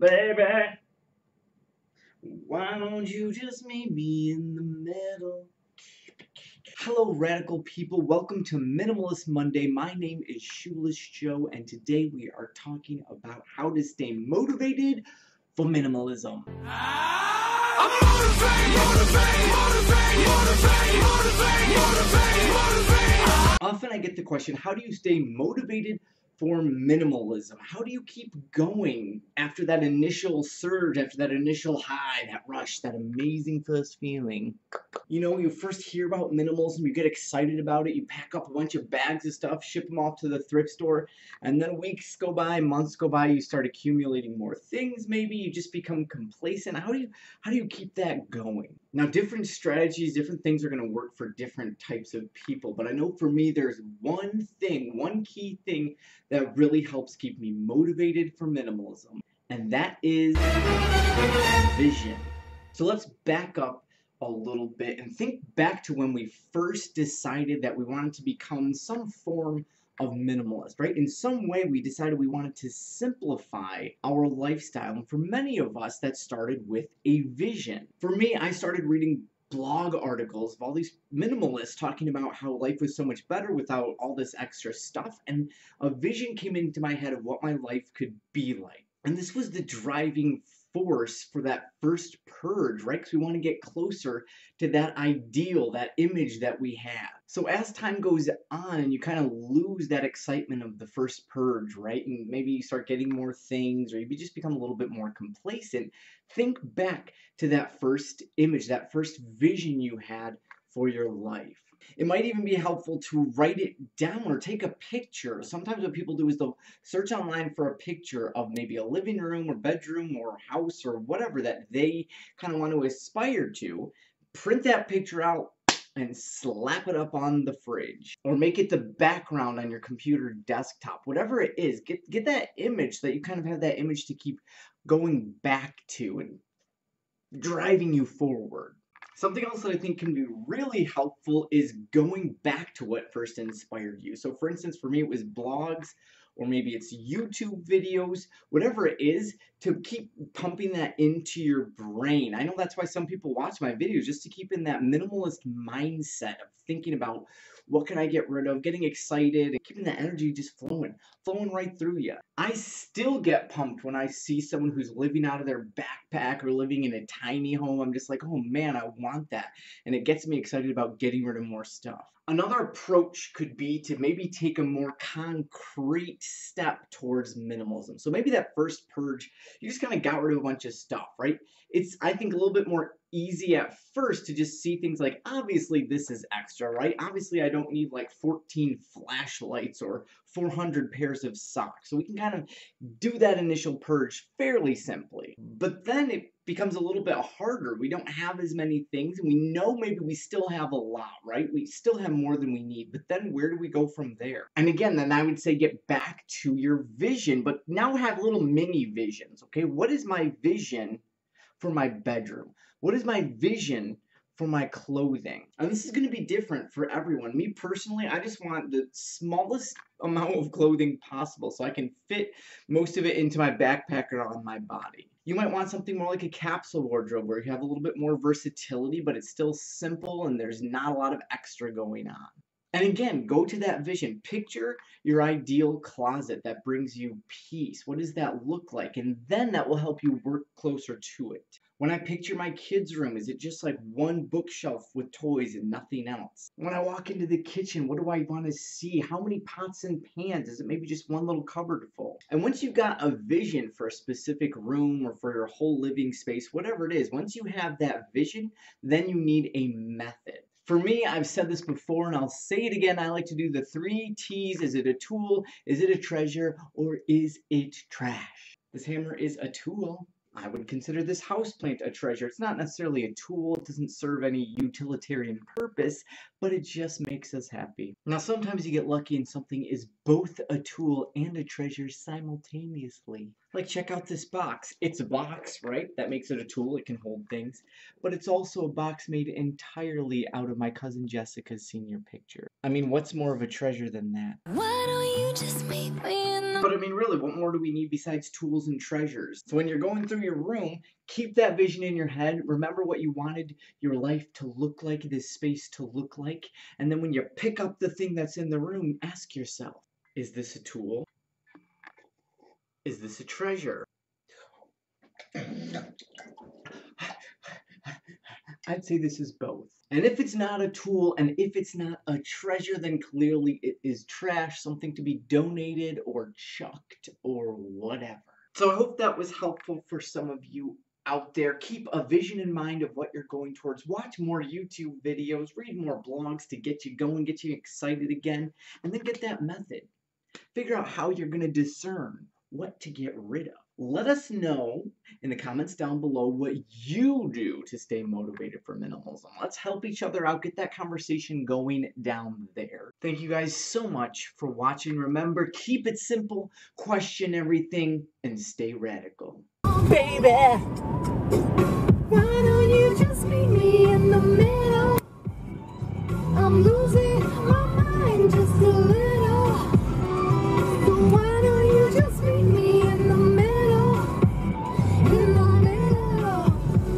baby. Why don't you just meet me in the middle? Hello, radical people. Welcome to Minimalist Monday. My name is Shoeless Joe, and today we are talking about how to stay motivated for minimalism. Often I get the question, how do you stay motivated for minimalism? How do you keep going after that initial surge, after that initial high, that rush, that amazing first feeling? You know, you first hear about minimalism, you get excited about it, you pack up a bunch of bags of stuff, ship them off to the thrift store, and then weeks go by, months go by, you start accumulating more things, maybe you just become complacent. How do you keep that going? Now, different strategies, different things are going to work for different types of people, but I know for me there's one key thing that really helps keep me motivated for minimalism, and that is vision. So let's back up a little bit and think back to when we first decided that we wanted to become some form of minimalist, right? In some way we decided we wanted to simplify our lifestyle, and for many of us that started with a vision. For me, I started reading blog articles of all these minimalists talking about how life was so much better without all this extra stuff, and a vision came into my head of what my life could be like. And this was the driving force for that first purge, right? Because we want to get closer to that ideal, that image that we have. So as time goes on and you kind of lose that excitement of the first purge, right? And maybe you start getting more things, or you just become a little bit more complacent. Think back to that first image, that first vision you had for your life. It might even be helpful to write it down or take a picture. Sometimes what people do is they'll search online for a picture of maybe a living room or bedroom or house or whatever that they kind of want to aspire to. Print that picture out and slap it up on the fridge, or make it the background on your computer desktop. Whatever it is, get that image so that you kind of have that image to keep going back to and driving you forward. Something else that I think can be really helpful is going back to what first inspired you. So for instance, for me, it was blogs, or maybe it's YouTube videos, whatever it is, to keep pumping that into your brain. I know that's why some people watch my videos, just to keep in that minimalist mindset of thinking about what can I get rid of, getting excited, and keeping that energy just flowing right through you. I still get pumped when I see someone who's living out of their backpack or living in a tiny home. I'm just like, oh man, I want that. And it gets me excited about getting rid of more stuff. Another approach could be to maybe take a more concrete step towards minimalism. So maybe that first purge, you just kind of got rid of a bunch of stuff, right? It's, I think, a little bit more easy at first to just see things like, obviously this is extra, right? Obviously I don't need like 14 flashlights or 400 pairs of socks. So we can kind of do that initial purge fairly simply. But then it becomes a little bit harder. We don't have as many things, and we know maybe we still have a lot, right? We still have more than we need, but then where do we go from there? And again, then I would say get back to your vision, but now have little mini visions, okay? What is my vision for my bedroom? What is my vision for my clothing? And this is going to be different for everyone. Me personally, I just want the smallest amount of clothing possible so I can fit most of it into my backpack or on my body. You might want something more like a capsule wardrobe where you have a little bit more versatility, but it's still simple and there's not a lot of extra going on. And again, go to that vision. Picture your ideal closet that brings you peace. What does that look like? And then that will help you work closer to it. When I picture my kids' room, is it just like one bookshelf with toys and nothing else? When I walk into the kitchen, what do I want to see? How many pots and pans? Is it maybe just one little cupboard full? And once you've got a vision for a specific room or for your whole living space, whatever it is, once you have that vision, then you need a method. For me, I've said this before and I'll say it again, I like to do the 3 T's. Is it a tool? Is it a treasure? Or is it trash? This hammer is a tool. I would consider this houseplant a treasure. It's not necessarily a tool, it doesn't serve any utilitarian purpose, but it just makes us happy. Now sometimes you get lucky and something is both a tool and a treasure simultaneously. Like, check out this box. It's a box, right? That makes it a tool, it can hold things. But it's also a box made entirely out of my cousin Jessica's senior picture. I mean, what's more of a treasure than that? Why don't you just meet me in the... But I mean, really, what more do we need besides tools and treasures? So when you're going through your room, keep that vision in your head. Remember what you wanted your life to look like, this space to look like. And then when you pick up the thing that's in the room, ask yourself, is this a tool? Is this a treasure? I'd say this is both. And if it's not a tool and if it's not a treasure, then clearly it is trash, something to be donated or chucked or whatever. So I hope that was helpful for some of you out there. Keep a vision in mind of what you're going towards. Watch more YouTube videos, read more blogs to get you going, get you excited again, and then get that method. Figure out how you're going to discern what to get rid of. Let us know in the comments down below what you do to stay motivated for minimalism. Let's help each other out, get that conversation going down there. Thank you guys so much for watching. Remember, keep it simple, question everything, and stay radical. Baby.